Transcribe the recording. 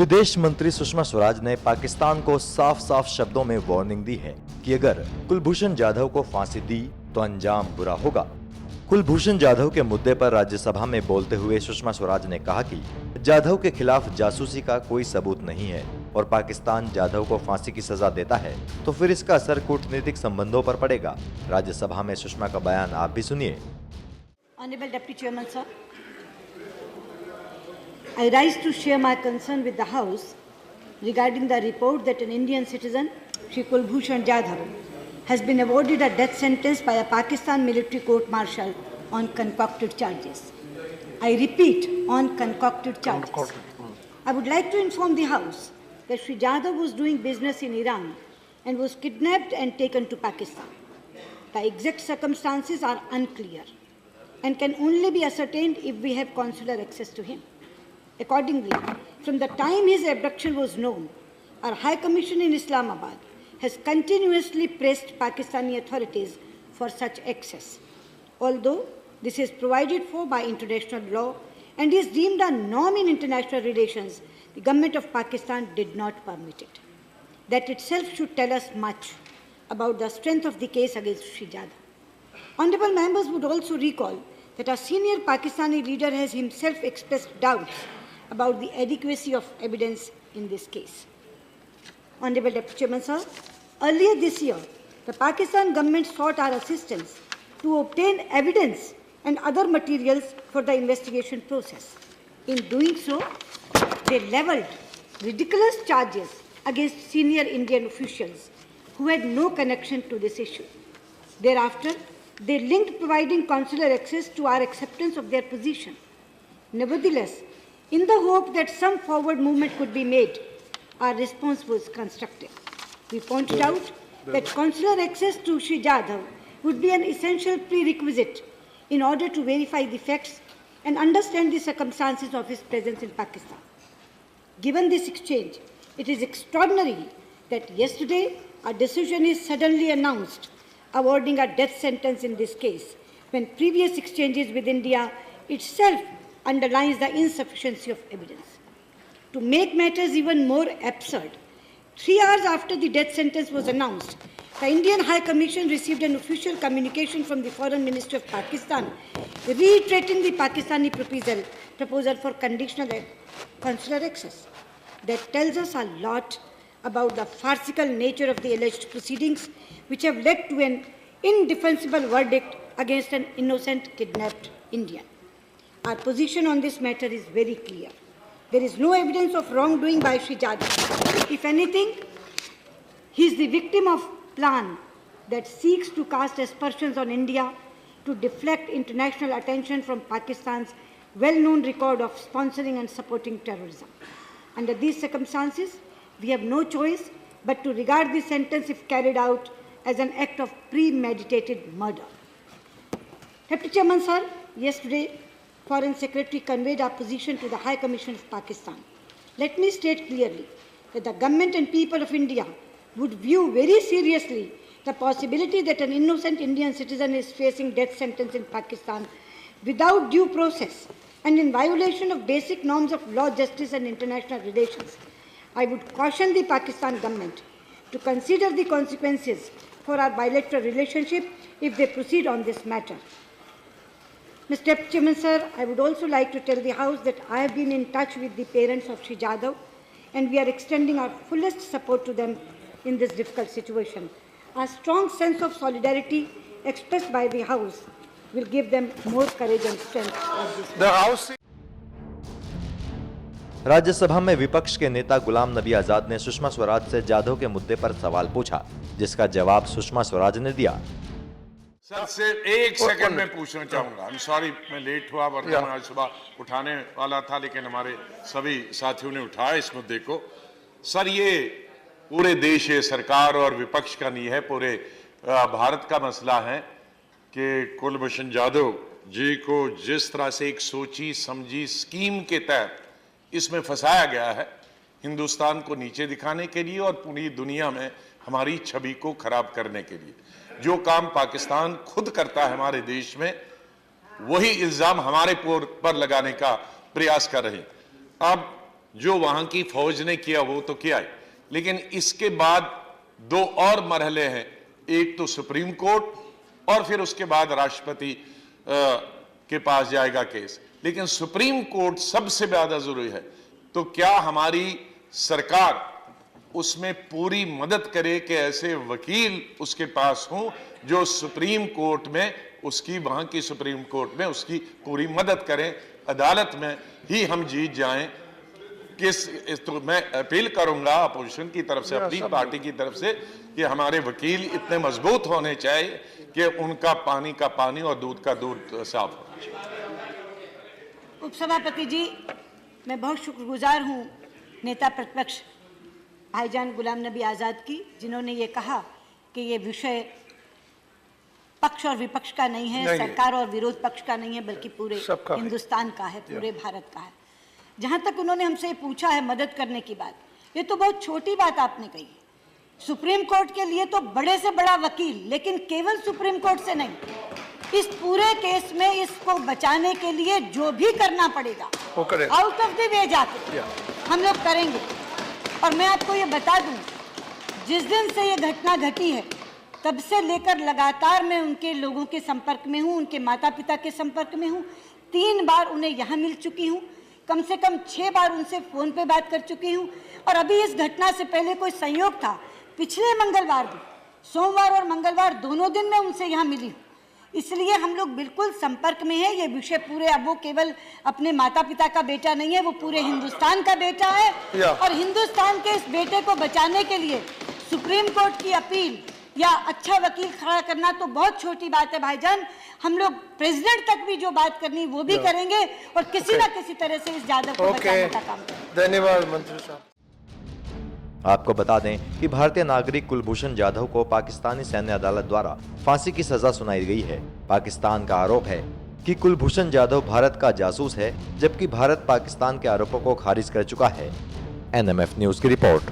विदेश मंत्री सुषमा स्वराज ने पाकिस्तान को साफ साफ शब्दों में वार्निंग दी है कि अगर कुलभूषण जाधव को फांसी दी तो अंजाम बुरा होगा। कुलभूषण जाधव के मुद्दे पर राज्यसभा में बोलते हुए सुषमा स्वराज ने कहा कि जाधव के खिलाफ जासूसी का कोई सबूत नहीं है और पाकिस्तान जाधव को फांसी की सजा देता है तो फिर इसका असर कूटनीतिक संबंधों पर पड़ेगा। राज्यसभा में सुषमा का बयान आप भी सुनिए। Honorable Deputy Chairman, sir, I rise to share my concern with the House regarding the report that an Indian citizen, Shri Kulbhushan Jadhav, has been awarded a death sentence by a Pakistan military court-martial on concocted charges. I repeat, on concocted charges. I would like to inform the House that Shri Jadhav was doing business in Iran and was kidnapped and taken to Pakistan. The exact circumstances are unclear and can only be ascertained if we have consular access to him. Accordingly, from the time his abduction was known, our High Commission in Islamabad has continuously pressed Pakistani authorities for such access. Although this is provided for by international law and is deemed a norm in international relations, the government of Pakistan did not permit it. That itself should tell us much about the strength of the case against Shri Jadhav. Honorable members would also recall that a senior Pakistani leader has himself expressed doubts about the adequacy of evidence in this case. Honorable Deputy Chairman, sir, earlier this year, the Pakistan government sought our assistance to obtain evidence and other materials for the investigation process. In doing so, they levelled ridiculous charges against senior Indian officials who had no connection to this issue. Thereafter, they linked providing consular access to our acceptance of their position. Nevertheless, in the hope that some forward movement could be made, our response was constructive. We pointed out that consular access to Shri Jadhav would be an essential prerequisite in order to verify the facts and understand the circumstances of his presence in Pakistan. Given this exchange, it is extraordinary that yesterday a decision is suddenly announced awarding a death sentence in this case, when previous exchanges with India itself underlines the insufficiency of evidence. To make matters even more absurd, 3 hours after the death sentence was announced, the Indian High Commission received an official communication from the Foreign Ministry of Pakistan reiterating the Pakistani proposal for conditional consular access. That tells us a lot about the farcical nature of the alleged proceedings which have led to an indefensible verdict against an innocent kidnapped Indian. Our position on this matter is very clear. There is no evidence of wrongdoing by Shri Jadhav. If anything, he is the victim of a plan that seeks to cast aspersions on India to deflect international attention from Pakistan's well-known record of sponsoring and supporting terrorism. Under these circumstances, we have no choice but to regard this sentence, if carried out, as an act of premeditated murder. Deputy Chairman, sir, yesterday, Foreign Secretary conveyed our position to the High Commission of Pakistan. Let me state clearly that the government and people of India would view very seriously the possibility that an innocent Indian citizen is facing death sentence in Pakistan without due process and in violation of basic norms of law, justice and international relations. I would caution the Pakistan government to consider the consequences for our bilateral relationship if they proceed on this matter. Mr. Deputy Chairman, sir, I would also like to tell the House that I have been in touch with the parents of Shri Jadhav and we are extending our fullest support to them in this difficult situation. A strong sense of solidarity expressed by the House will give them more courage and strength at this moment. Rajya Sabha में विपक्ष के नेता गुलाम नबी आजाद ने सुषमा स्वराज से जाधव के मुद्दे पर सवाल पूछा, जिसका जवाब सुषमा स्वराज ने दिया। सर सिर्फ एक सेकंड में पूछना चाहूंगा। I'm sorry, मैं लेट हुआ, वरना मैं आज सुबह उठाने वाला था, लेकिन हमारे सभी साथियों ने उठाया इस मुद्दे को। सर, ये पूरे देश, सरकार और विपक्ष का नहीं है, पूरे भारत का मसला है कि कुलभूषण जाधव जी को जिस तरह से एक सोची समझी स्कीम के तहत इसमें फंसाया गया है, हिंदुस्तान को नीचे दिखाने के लिए और पूरी दुनिया में हमारी छवि को खराब करने के लिए। जो काम पाकिस्तान खुद करता है हमारे देश में, वही इल्जाम हमारे पर लगाने का प्रयास कर रहे हैं। अब जो वहां की फौज ने किया वो तो किया है, लेकिन इसके बाद 2 और मरहले हैं। एक तो सुप्रीम कोर्ट और फिर उसके बाद राष्ट्रपति के पास जाएगा केस, लेकिन सुप्रीम कोर्ट सबसे ज्यादा जरूरी है। तो क्या हमारी सरकार उसमें पूरी मदद करे कि ऐसे वकील उसके पास हों जो सुप्रीम कोर्ट में उसकी, वहां की सुप्रीम कोर्ट में उसकी पूरी मदद करें, अदालत में ही हम जीत जाएं। तो मैं अपील करूंगा अपोजिशन की तरफ से, अपनी पार्टी की तरफ से, कि हमारे वकील इतने मजबूत होने चाहिए कि उनका पानी का पानी और दूध का दूध साफ हो। उपसभापति जी, मैं बहुत शुक्रगुजार हूं नेता प्रतिपक्ष भाईजान गुलाम नबी आज़ाद की, जिन्होंने ये कहा कि ये विषय पक्ष और विपक्ष का नहीं है, सरकार और विरोध पक्ष का नहीं है, बल्कि पूरे हिंदुस्तान का है, पूरे भारत का है। जहां तक उन्होंने हमसे पूछा है मदद करने की बात, ये तो बहुत छोटी बात आपने कही। सुप्रीम कोर्ट के लिए तो बड़े से बड़ा वकील, लेकिन केवल सुप्रीम कोर्ट से नहीं, इस पूरे केस में इसको बचाने के लिए जो भी करना पड़ेगा आउट ऑफ द वे जाके हम लोग करेंगे। और मैं आपको ये बता दूं, जिस दिन से ये घटना घटी है तब से लेकर लगातार मैं उनके लोगों के संपर्क में हूँ, उनके माता पिता के संपर्क में हूँ। 3 बार उन्हें यहाँ मिल चुकी हूँ, कम से कम 6 बार उनसे फोन पे बात कर चुकी हूँ। और अभी इस घटना से पहले कोई संयोग था, पिछले मंगलवार भी, सोमवार और मंगलवार दोनों दिन मैं उनसे यहाँ मिली हूँ। इसलिए हम लोग बिल्कुल संपर्क में है। ये विषय पूरे, अब वो केवल अपने माता पिता का बेटा नहीं है, वो पूरे हिंदुस्तान का बेटा है। और हिंदुस्तान के इस बेटे को बचाने के लिए सुप्रीम कोर्ट की अपील या अच्छा वकील खड़ा करना तो बहुत छोटी बात है भाईजान। हम लोग प्रेसिडेंट तक भी जो बात करनी वो भी करेंगे और किसी ना किसी तरह से इस जाधव को बचाने का काम करेंगे। धन्यवाद मंत्री साहब। आपको बता दें कि भारतीय नागरिक कुलभूषण जाधव को पाकिस्तानी सैन्य अदालत द्वारा फांसी की सजा सुनाई गई है। पाकिस्तान का आरोप है कि कुलभूषण जाधव भारत का जासूस है, जबकि भारत पाकिस्तान के आरोपों को खारिज कर चुका है। NMF न्यूज की रिपोर्ट।